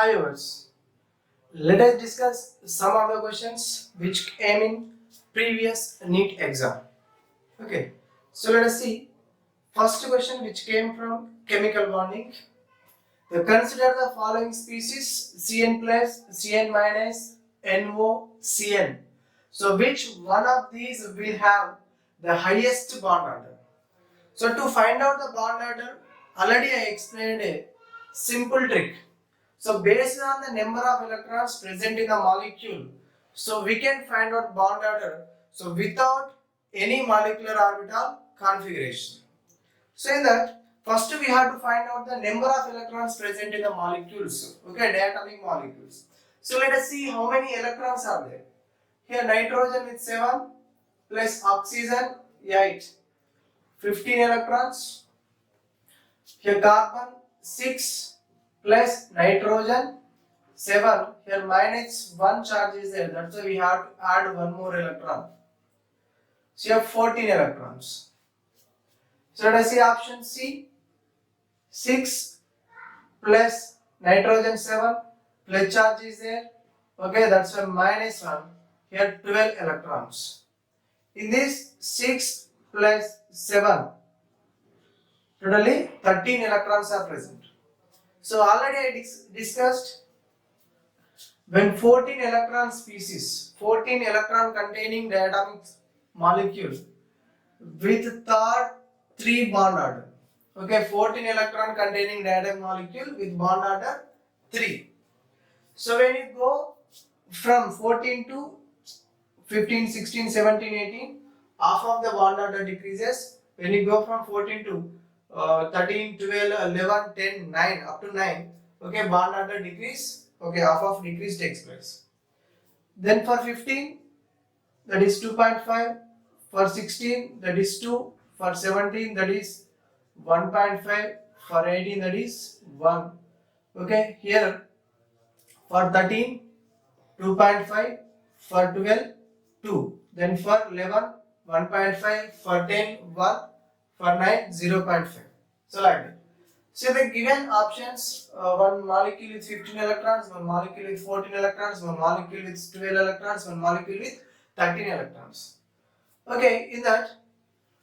Hi viewers, let us discuss some of the questions which came in previous NEET exam. Okay, so let us see first question which came from chemical bonding. Consider the following species: CN plus, CN minus, NO, CN. So which one of these will have the highest bond order? So to find out the bond order, already I explained a simple trick. So based on the number of electrons present in the molecule, so we can find out bond order. So without any molecular orbital configuration. So in that, first we have to find out the number of electrons present in the molecules. Okay, diatomic molecules. So let us see how many electrons are there. Here nitrogen with 7 plus oxygen 8, 15 electrons. Here carbon 6 plus nitrogen 7. Here minus 1 charge is there. That's why we have to add one more electron. So you have 14 electrons. So let us see option C. 6 plus nitrogen 7 plus charge is there. Okay, that's why minus 1. Here 12 electrons. In this 6 plus 7, totally 13 electrons are present. So already I discussed when 14 electron species, 14 electron containing diatomic molecule with third 3 bond order. Okay, 14 electron containing diatomic molecule with bond order 3. So when you go from 14 to 15, 16, 17, 18, half of the bond order decreases. When you go from 14 to 13, 12, 11, 10, 9 up to 9, okay, bond order decrease, okay, half of decrease takes place. Then for 15, that is 2.5, for 16, that is 2, for 17, that is 1.5, for 18, that is 1. Okay, here for 13, 2.5, for 12, 2. Then for 11, 1.5, for 10, 1, for 9, 0.5. So like that. So the given options, one molecule with 15 electrons, one molecule with 14 electrons, one molecule with 12 electrons, one molecule with 13 electrons. Okay, in that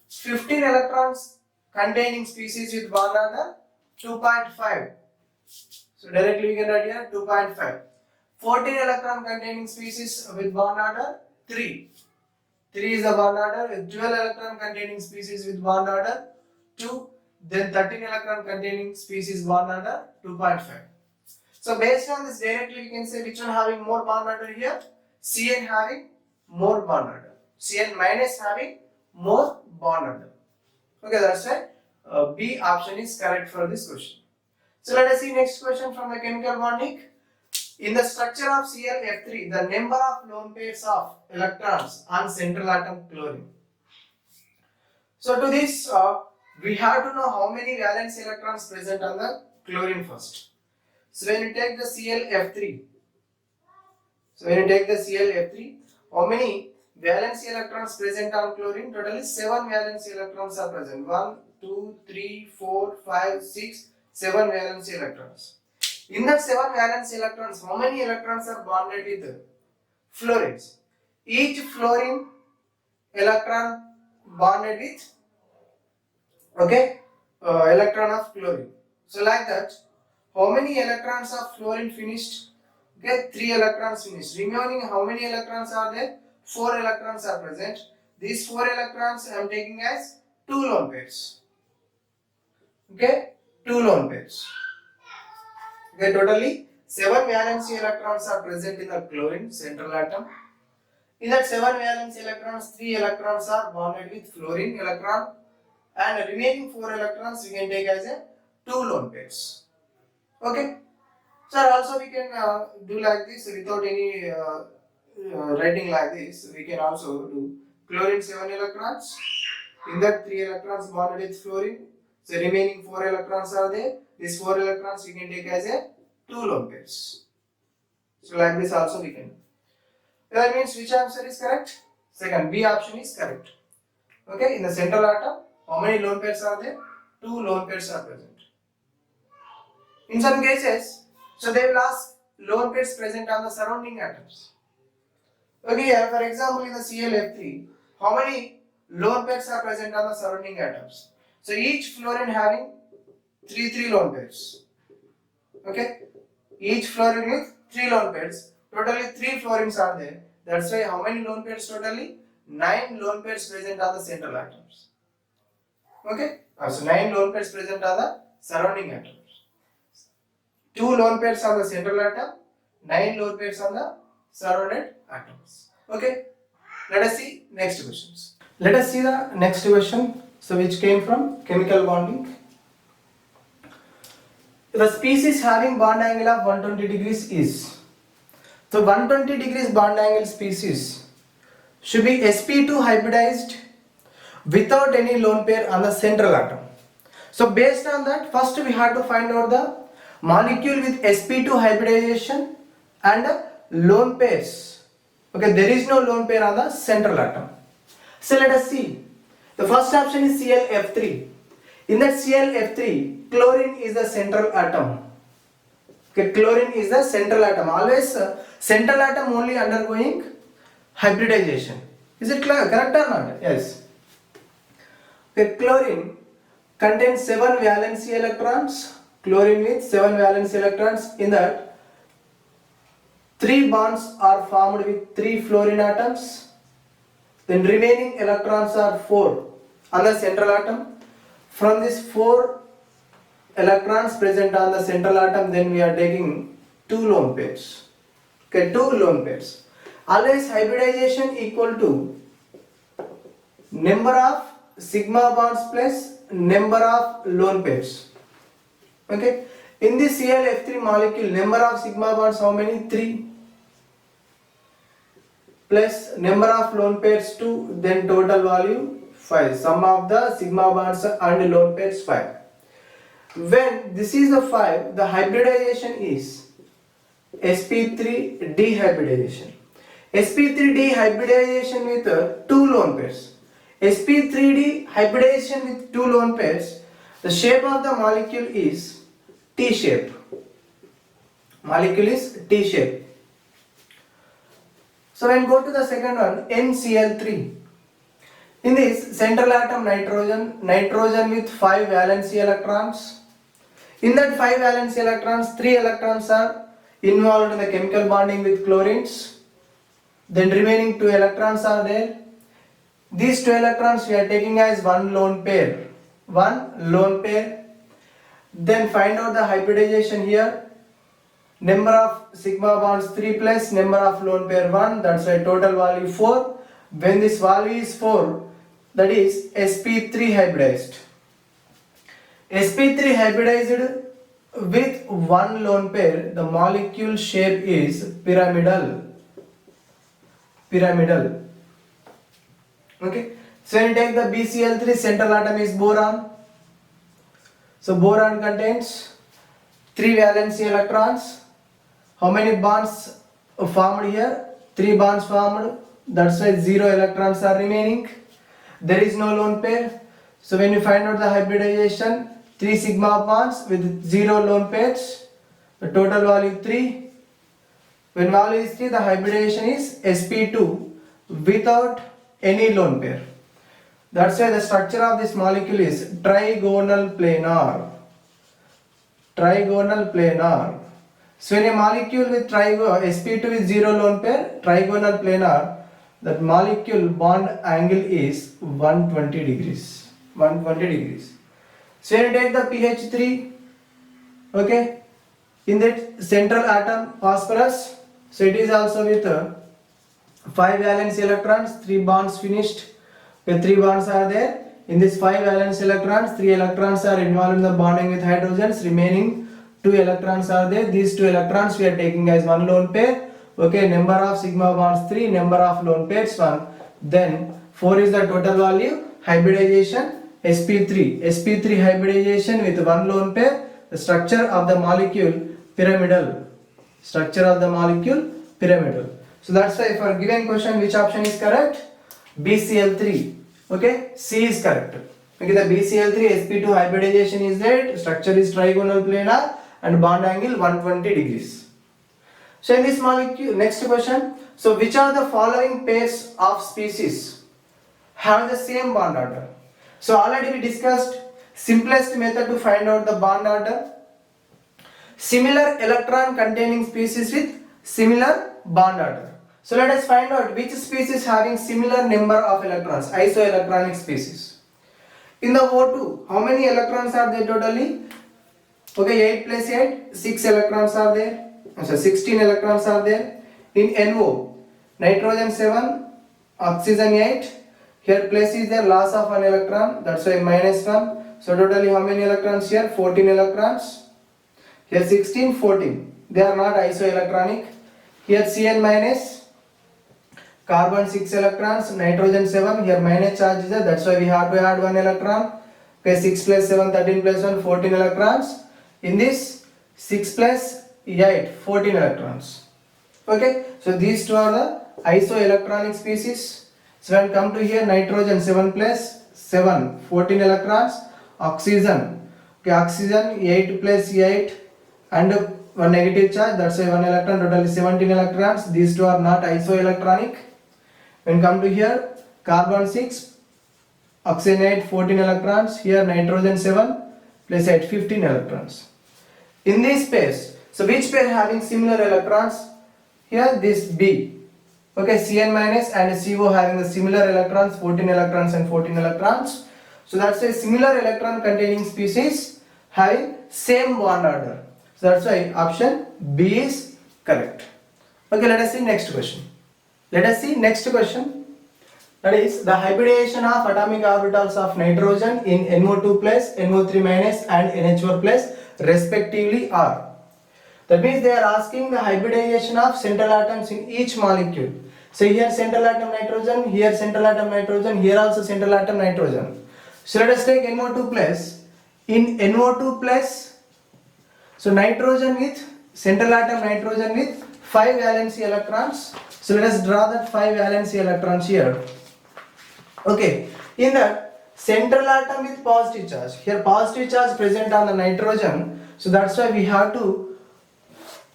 15 electrons containing species with bond order 2.5. So directly we can write here 2.5. 14 electron containing species with bond order 3. 3 is the bond order with 12 electron containing species with bond order 2. Then 13 electron containing species bond order 2.5. So based on this directly we can say which one having more bond order here? Cn having more bond order. Cn minus having more bond order. Okay, that's why B option is correct for this question. So let us see next question from the chemical bonding. In the structure of ClF3, the number of lone pairs of electrons on central atom chlorine. So to this, we have to know how many valence electrons present on the chlorine first. So when you take the ClF3, how many valence electrons present on chlorine? Totally 7 valence electrons are present. 1, 2, 3, 4, 5, 6, 7 valence electrons. In that 7 valence electrons, how many electrons are bonded with fluorines? Each fluorine electron bonded with electron of chlorine. So like that, how many electrons of fluorine finished? Okay, 3 electrons finished. Remaining how many electrons are there? 4 electrons are present. These 4 electrons I am taking as 2 lone pairs. Okay, 2 lone pairs. Okay, totally 7 valence electrons are present in the chlorine central atom. In that 7 valence electrons, 3 electrons are bonded with fluorine electron, and the remaining 4 electrons we can take as a 2 lone pairs. Okay. So also we can do like this without any writing like this. We can also do chlorine 7 electrons. In that 3 electrons bonded with fluorine. So remaining 4 electrons are there. These 4 electrons we can take as a 2 lone pairs. So like this also we can do. That means which answer is correct? Second, B option is correct. Okay, in the central atom, how many lone pairs are there? 2 lone pairs are present. In some cases, so they will ask lone pairs present on the surrounding atoms. Okay, here for example in the ClF3, how many lone pairs are present on the surrounding atoms? So each fluorine having 3 lone pairs. Okay, each fluorine with 3 lone pairs. Totally 3 fluorines are there. That's why how many lone pairs totally? 9 lone pairs present on the central atoms. Okay, so 9 lone pairs present on the surrounding atoms. 2 lone pairs on the central atom, 9 lone pairs on the surrounded atoms. Okay, let us see next questions. Let us see the next question, so which came from chemical bonding. The species having bond angle of 120 degrees is, so 120 degrees bond angle species should be sp2 hybridized without any lone pair on the central atom. So based on that, first we have to find out the molecule with sp2 hybridization and lone pairs. Okay, there is no lone pair on the central atom. So let us see. The first option is ClF3. In that ClF3, chlorine is the central atom. Okay, chlorine is the central atom. Always central atom only undergoing hybridization. Is it clear? Correct or not? Yes. Okay, chlorine contains 7 valency electrons. Chlorine with 7 valency electrons. In that, 3 bonds are formed with 3 fluorine atoms. Then remaining electrons are 4 on the central atom. From these 4 electrons present on the central atom, then we are taking 2 lone pairs. Okay, 2 lone pairs. Always hybridization equal to number of sigma bonds plus number of lone pairs. Okay, in this ClF3 molecule, number of sigma bonds how many? 3 plus number of lone pairs 2, then total value 5. Sum of the sigma bonds and lone pairs 5. When this is the 5, the hybridization is sp3 dehybridization. sp3 dehybridization with 2 lone pairs. sp3d hybridization with 2 lone pairs. The shape of the molecule is T shape. Molecule is T shape. So when go to the second one, NCl3. In this central atom nitrogen with 5 valency electrons. In that 5 valency electrons, 3 electrons are involved in the chemical bonding with chlorines. Then remaining 2 electrons are there. These 2 electrons we are taking as 1 lone pair. 1 lone pair. Then find out the hybridization here. Number of sigma bonds 3 plus number of lone pair 1. That's why total value 4. When this value is 4, that is sp3 hybridized. sp3 hybridized with 1 lone pair, the molecule shape is pyramidal. Pyramidal. Okay. So when you take the BCl3, central atom is boron. So boron contains 3 valency electrons. How many bonds formed here? 3 bonds formed. That's why 0 electrons are remaining. There is no lone pair. So when you find out the hybridization, 3 sigma bonds with 0 lone pairs. The total value 3. When value is 3, the hybridization is sp2 without any lone pair. That's why the structure of this molecule is trigonal planar. Trigonal planar. So in a molecule with sp2 with 0 lone pair, trigonal planar, that molecule bond angle is 120 degrees. 120 degrees. So when you take the pH3, okay, in that central atom phosphorus, so it is also with 5 valence electrons, 3 bonds finished. Okay, 3 bonds are there. In this 5 valence electrons, 3 electrons are involved in the bonding with hydrogens. Remaining 2 electrons are there. These 2 electrons we are taking as 1 lone pair. Okay, number of sigma bonds 3, number of lone pairs 1. Then 4 is the total value. Hybridization sp3. sp3 hybridization with 1 lone pair. The structure of the molecule pyramidal. Structure of the molecule pyramidal. So that's why for given question, which option is correct? BCl3. Okay, C is correct. Okay, the BCl3 sp2 hybridization is there. Structure is trigonal planar and bond angle 120 degrees. So in this molecule, next question. So which are the following pairs of species have the same bond order? So already we discussed simplest method to find out the bond order. Similar electron containing species with similar bond order. So let us find out which species having similar number of electrons, isoelectronic species. In the O2, how many electrons are there totally? Okay, 8 plus 8, 6 electrons are there. So 16 electrons are there. In NO, nitrogen 7, oxygen 8. Here plus is there, loss of 1 electron, that's why minus 1. So totally how many electrons here? 14 electrons. Here 16, 14. They are not isoelectronic. Here Cn minus, carbon 6 electrons, nitrogen 7. Here minus charge is there, that's why we have to add 1 electron. Okay, 6 plus 7, 13 plus 1, 14 electrons. In this 6 plus 8, 14 electrons. Okay, so these two are the isoelectronic species. So when come to here, nitrogen 7 plus 7, 14 electrons. Oxygen, okay, oxygen 8 plus 8 and one negative charge, that's why 1 electron, totally 17 electrons. These two are not isoelectronic. When come to here, carbon 6, oxygen 8, 14 electrons. Here nitrogen 7 plus 8, 15 electrons. In this pairs, so which pair having similar electrons? Here this B. Okay, Cn minus and CO having the similar electrons, 14 electrons and 14 electrons. So that's a similar electron containing species having same bond order. So that's why option B is correct. Okay, let us see next question. Let us see next question. That is the hybridization of atomic orbitals of nitrogen in NO2 plus, NO3 minus and NH4 plus respectively are. That means they are asking the hybridization of central atoms in each molecule. So here central atom nitrogen, here central atom nitrogen, here also central atom nitrogen. So let us take NO2 plus. In NO2 plus, so nitrogen with central atom nitrogen with 5 valency electrons. So let us draw that 5 valency electrons here. Okay, in that central atom with positive charge. Here positive charge present on the nitrogen. So that's why we have to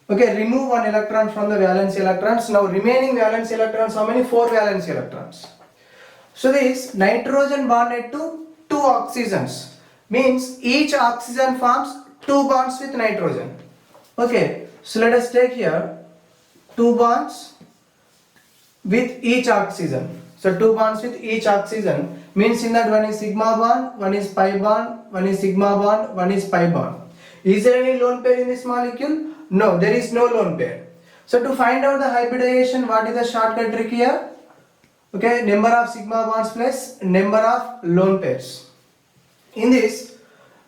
remove 1 electron from the valence electrons. Now remaining valence electrons, how many? 4 valence electrons. So this nitrogen bonded to 2 oxygens, means each oxygen forms 2 bonds with nitrogen. Okay, so let us take here 2 bonds with each oxygen. So 2 bonds with each oxygen means in that one is sigma bond, one is pi bond, one is sigma bond, one is pi bond. Is there any lone pair in this molecule? No, there is no lone pair. So to find out the hybridization, what is the shortcut trick here? Okay, number of sigma bonds plus number of lone pairs. In this,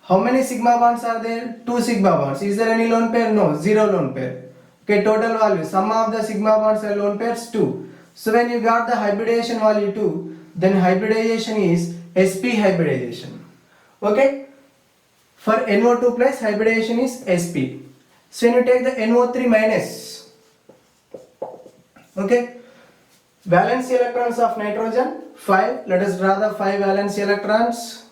how many sigma bonds are there? 2 sigma bonds. Is there any lone pair? No, 0 lone pair. Okay, total value, sum of the sigma bonds and lone pairs 2. So when you got the hybridization value 2, then hybridization is sp hybridization. Okay, for NO2 plus hybridization is sp. So when you take the NO3 minus, okay, valence electrons of nitrogen 5. Let us draw the 5 valence electrons.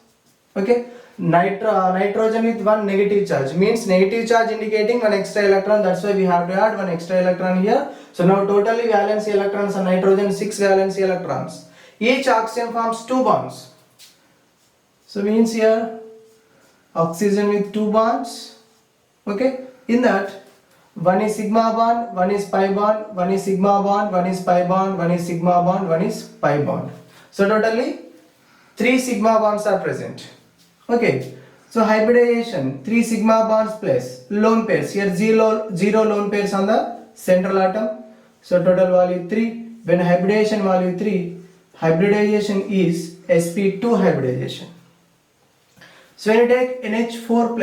Okay, nitrogen with 1 negative charge, means negative charge indicating 1 extra electron, that's why we have to add 1 extra electron here. So now totally valence electrons on nitrogen 6 valence electrons. Each oxygen forms 2 bonds. So means here oxygen with 2 bonds. Okay, in that one is sigma bond, one is pi bond, one is sigma bond, one is pi bond, one is sigma bond, one is pi bond. So totally 3 sigma bonds are present. Okay, so hybridization 3 sigma bonds plus lone pairs. Here 0 lone pairs on the central atom. So total value 3. When hybridization value 3, hybridization is sp2 hybridization. So when you take NH4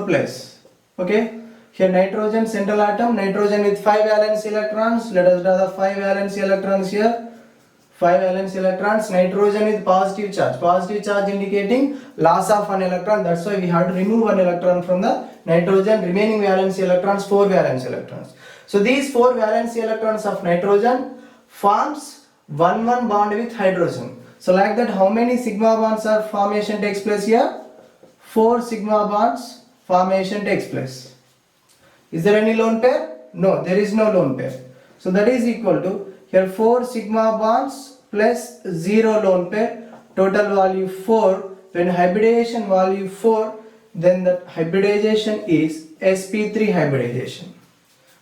plus, okay, here nitrogen central atom, nitrogen with 5 valence electrons. Let us draw the 5 valence electrons here. 5 valence electrons, nitrogen with positive charge indicating loss of 1 electron, that's why we have to remove 1 electron from the nitrogen. Remaining valence electrons, 4 valence electrons. So these 4 valence electrons of nitrogen forms 1-1 bond with hydrogen. So like that, how many sigma bonds are formation takes place here? 4 sigma bonds formation takes place. Is there any lone pair? No, there is no lone pair. So that is equal to here 4 sigma bonds plus 0 lone pair, total value 4. When hybridization value 4, then the hybridization is sp3 hybridization.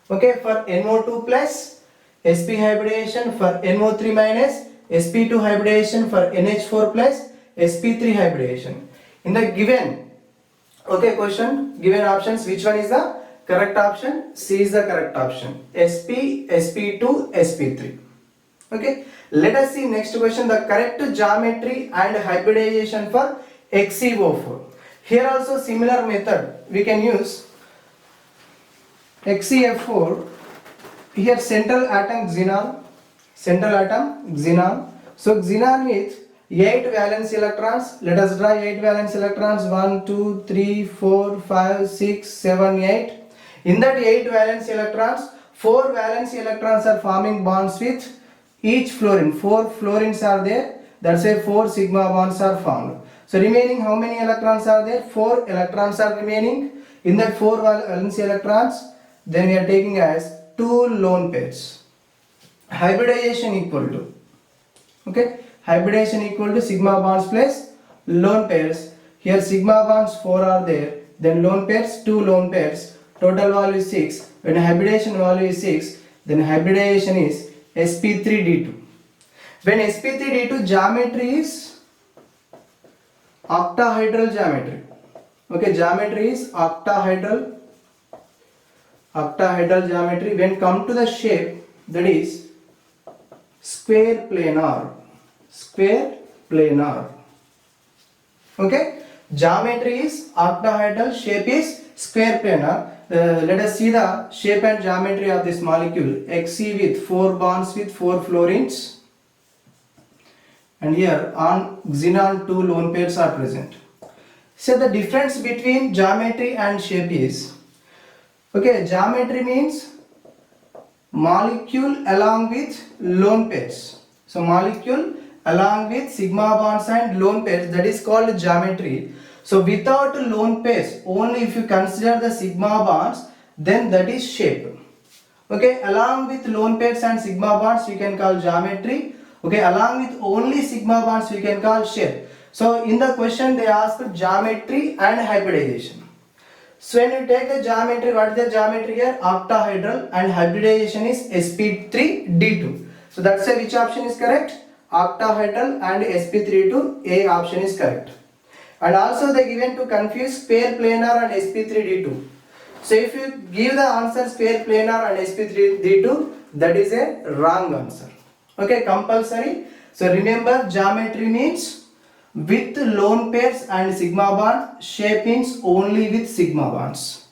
Okay, for NO2 plus sp hybridization, for NO3 minus sp2 hybridization, for NH4 plus sp3 hybridization. In the given given options, which one is the correct option? C is the correct option. sp, sp2, sp3. Okay, let us see next question, the correct geometry and hybridization for XeO4. Here also similar method we can use. XeF4, here central atom xenon. So xenon with 8 valence electrons. Let us draw 8 valence electrons. 1, 2, 3, 4, 5, 6, 7, 8. In that 8 valence electrons, 4 valence electrons are forming bonds with each fluorine. 4 fluorines are there. That's why 4 sigma bonds are formed. So remaining how many electrons are there? 4 electrons are remaining. In that 4 valence electrons, then we are taking as 2 lone pairs. Hybridization equal to, hybridization equal to sigma bonds plus lone pairs. Here sigma bonds 4 are there, then lone pairs 2 lone pairs, total value is 6. When hybridization value is 6, then hybridization is sp3d2. When sp3d2 geometry is octahedral geometry. Geometry is octahedral geometry. When come to the shape, that is square planar. Geometry is octahedral, shape is square planar. Let us see the shape and geometry of this molecule. Xe with 4 bonds with 4 fluorines, and here on xenon 2 lone pairs are present. So the difference between geometry and shape is, geometry means molecule along with lone pairs. So molecule along with sigma bonds and lone pairs, that is called geometry. So without lone pairs, only if you consider the sigma bonds, then that is shape. Along with lone pairs and sigma bonds, you can call geometry. Along with only sigma bonds, we can call shape. So in the question they asked geometry and hybridization. So when you take the geometry, what is the geometry here? Octahedral, and hybridization is sp3d2. So that's why which option is correct? Octahedral and sp3d2, A option is correct. And also they given to confuse pair planar and sp3d2. So if you give the answer pair planar and sp3d2, that is a wrong answer. Compulsory. So remember, geometry means with lone pairs and sigma bonds, shape means only with sigma bonds.